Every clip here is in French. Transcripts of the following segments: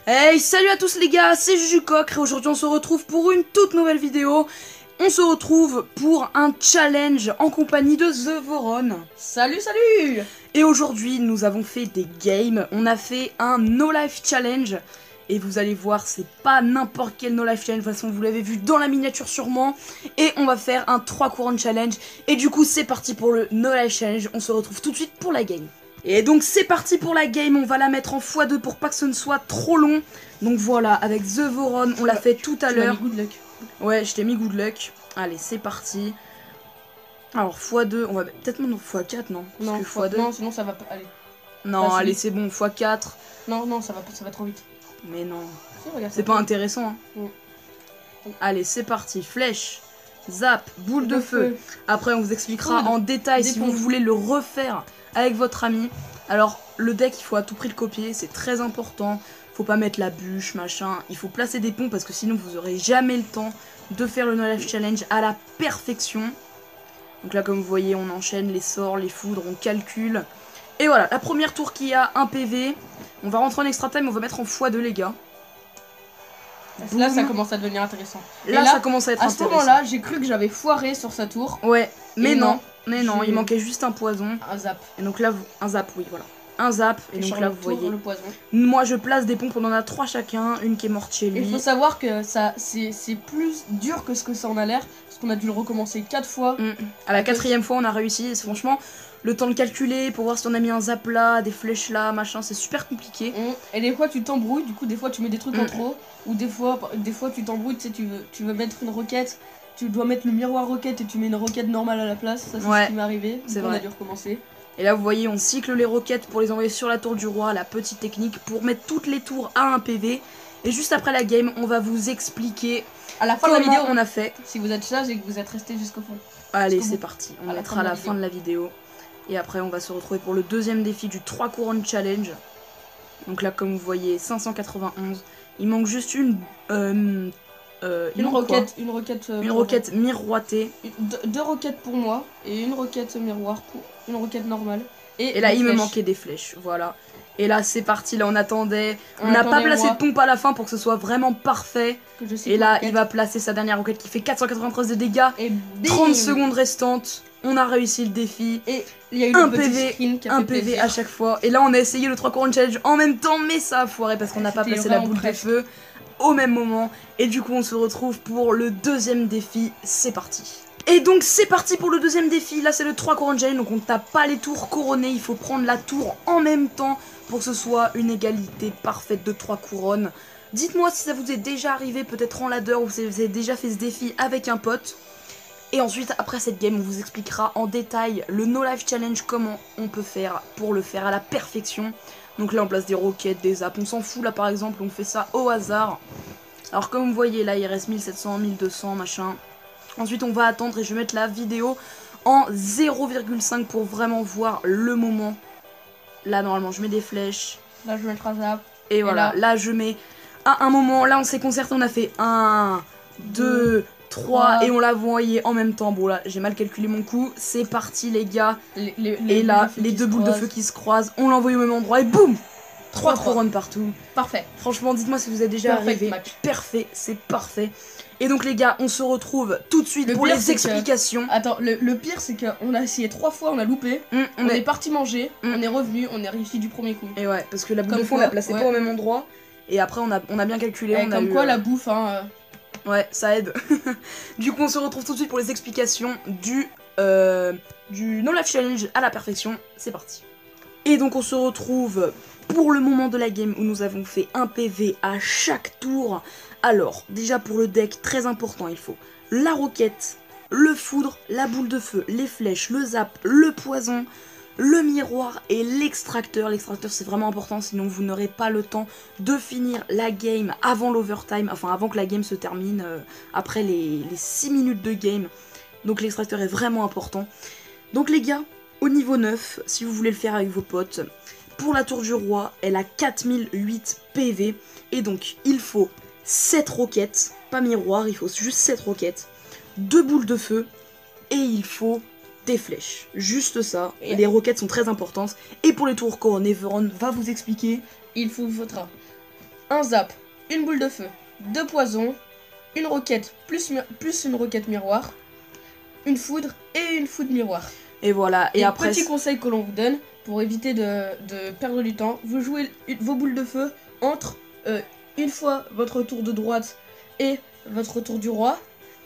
Hey, salut à tous les gars, c'est Jujucock et aujourd'hui on se retrouve pour une toute nouvelle vidéo. On se retrouve pour un challenge en compagnie de The Voron. Salut, salut! Et aujourd'hui nous avons fait des games, on a fait un No Life Challenge. Et vous allez voir, c'est pas n'importe quel No Life Challenge, de toute façon vous l'avez vu dans la miniature sûrement. Et on va faire un 3 couronnes challenge. Et du coup c'est parti pour le No Life Challenge, on se retrouve tout de suite pour la game. Et donc c'est parti pour la game, on va la mettre en x2 pour pas que ce ne soit trop long. Donc voilà, avec The Voron, on l'a fait tout à l'heure. Good luck. Ouais, je t'ai mis good luck. Allez, c'est parti. Alors x2, on va peut-être mettre x4, non? Non, x2. non, sinon ça va pas. Allez. Non, Vas-y. allez, c'est bon, x4. Non, ça va trop vite. Mais non, Si, regarde, c'est ça pas va. intéressant. Hein. Mm. Allez, c'est parti. Flèche, zap, boule de feu. Après, on vous expliquera Poudre. en détail Des si pompes. vous voulez le refaire avec votre ami. Alors, le deck, il faut à tout prix le copier, c'est très important. Faut pas mettre la bûche, machin. Il faut placer des ponts parce que sinon, vous aurez jamais le temps de faire le No Life Challenge à la perfection. Donc là, comme vous voyez, on enchaîne les sorts, les foudres, on calcule. Et voilà, la première tour qui a un PV. On va rentrer en extra time, on va mettre en x2, les gars. Là, ça commence à devenir intéressant. Là, Et là, ça commence à être à ce intéressant. moment-là, j'ai cru que j'avais foiré sur sa tour. Ouais, mais Et non, j'ai- il manquait juste un poison. Un zap. Et donc là, un zap, oui, voilà. Un zap, et donc sur là, le vous tour, voyez. le poison. Moi, je place des pompes, on en a 3 chacun, une qui est morte chez Et il lui. faut savoir que ça, c'est plus dur que ce que ça en a l'air. Parce qu'on a dû le recommencer 4 fois. À la 4e fois, on a réussi, et c'est franchement, le temps de calculer pour voir si on a mis un zap là, des flèches là, machin, c'est super compliqué. Et des fois tu t'embrouilles, du coup des fois tu mets des trucs en trop, ou des fois tu t'embrouilles, tu sais, tu veux mettre une roquette, tu dois mettre le miroir roquette et tu mets une roquette normale à la place, ça c'est Ouais, ce qui m'est arrivé, c'est on vrai. a dû recommencer. Et là, vous voyez, on cycle les roquettes pour les envoyer sur la tour du roi, la petite technique pour mettre toutes les tours à un PV. Et juste après la game, on va vous expliquer À la fin de comment la vidéo, on a fait. si vous êtes sage et que vous êtes resté jusqu'au fond. Allez, Jusqu'au c'est bout. parti. On À la mettra fin à de la la fin de la vidéo. Et après, on va se retrouver pour le deuxième défi du 3 couronnes challenge. Donc là, comme vous voyez, 591. Il manque juste une... il Une manque quoi roquette, Une roquette miroitée. deux roquettes pour moi et une roquette miroir pour une roquette normale. Et là, des il me flèches. manquait des flèches. Voilà. Et là, c'est parti. Là, on attendait. On On n'a pas attendait, placé moi. de pompe à la fin pour que ce soit vraiment parfait. Que je sais Et pas, là, roquette. il va placer sa dernière roquette qui fait 493 de dégâts. Et bim 30 secondes restantes. On a réussi le défi. Et il y a eu Un le petit PV, screen qui a Un fait PV plaisir. à chaque fois. Et là, on a essayé le 3 couronnes challenge en même temps, mais ça a foiré parce qu'on n'a pas C'était placé la vraiment boule presque. de feu au même moment. Et du coup, on se retrouve pour le deuxième défi. C'est parti. Et donc, c'est parti pour le deuxième défi. Là, c'est le 3 couronnes challenge. Donc, on ne tape pas les tours couronnées. Il faut prendre la tour en même temps pour que ce soit une égalité parfaite de 3 couronnes. Dites-moi si ça vous est déjà arrivé, peut-être en ladder, ou si vous avez déjà fait ce défi avec un pote. Et ensuite, après cette game, on vous expliquera en détail le No Life Challenge, comment on peut faire pour le faire à la perfection. Donc là, on place des roquettes, des zaps, on s'en fout là par exemple, on fait ça au hasard. Alors comme vous voyez, là, il reste 1700, 1200, machin. Ensuite, on va attendre et je vais mettre la vidéo en 0,5 pour vraiment voir le moment. Là, normalement, je mets des flèches. Là, je vais mettre un zap. Et voilà, là je mets à un moment, là on s'est concerté, on a fait 1, 2, 3 et on l'a envoyé en même temps. Bon là, j'ai mal calculé mon coup, c'est parti les gars. Et là, les deux boules de feu qui se croisent, on l'a envoyé au même endroit et boum 3 couronnes partout. Parfait. Franchement, dites-moi si vous êtes déjà Perfect arrivé. match. Parfait, c'est parfait. Et donc les gars, on se retrouve tout de suite Le pour pire, les c'est que- explications. Attends, le pire c'est qu'on a essayé 3 fois, on a loupé. On est parti manger, on est revenu, on est réussi du premier coup. Et ouais, parce que la boule Comme de feu, on quoi, l'a placée ouais. pas au même endroit. Et après, on a bien calculé. Et On a comme eu, quoi la bouffe, hein. Ouais, ça aide. Du coup, on se retrouve tout de suite pour les explications du No Life Challenge à la perfection. C'est parti. Et donc, on se retrouve pour le moment de la game où nous avons fait un PV à chaque tour. Alors, déjà pour le deck, très important, il faut la roquette, le foudre, la boule de feu, les flèches, le zap, le poison, le miroir et l'extracteur. L'extracteur, c'est vraiment important, sinon vous n'aurez pas le temps de finir la game avant l'overtime, enfin avant que la game se termine, après les 6 minutes de game. Donc l'extracteur est vraiment important. Donc les gars, au niveau 9, si vous voulez le faire avec vos potes, pour la tour du roi, elle a 4008 PV. Et donc, il faut 7 roquettes, pas miroir, il faut juste 7 roquettes, 2 boules de feu, et il faut des flèches. Juste ça, Et les roquettes sont très importantes. Et pour les tours couronnées, Veron va vous expliquer. Il vous faudra un zap, une boule de feu, 2 poisons, une roquette plus une roquette miroir, une foudre et une foudre miroir. Et voilà, et après... Petit conseil que l'on vous donne, pour éviter de perdre du temps, vous jouez vos boules de feu entre une fois votre tour de droite et votre tour du roi,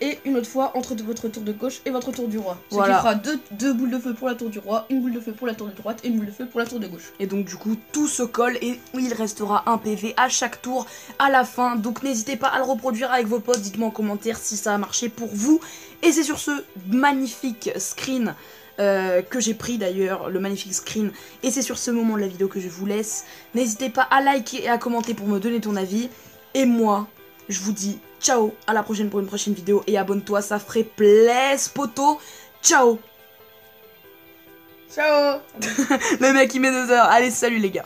et une autre fois entre votre tour de gauche et votre tour du roi. Ce qui fera deux boules de feu pour la tour du roi, une boule de feu pour la tour de droite et une boule de feu pour la tour de gauche. Et donc du coup tout se colle et il restera un PV à chaque tour à la fin. Donc n'hésitez pas à le reproduire avec vos potes, dites-moi en commentaire si ça a marché pour vous. Et c'est sur ce magnifique screen que j'ai pris d'ailleurs, le magnifique screen. Et c'est sur ce moment de la vidéo que je vous laisse. N'hésitez pas à liker et à commenter pour me donner ton avis. Et moi, je vous dis ciao, à la prochaine pour une prochaine vidéo. Et abonne-toi, ça ferait plaisir, poto. Ciao. Ciao. Le mec il met 2 heures. Allez, salut les gars.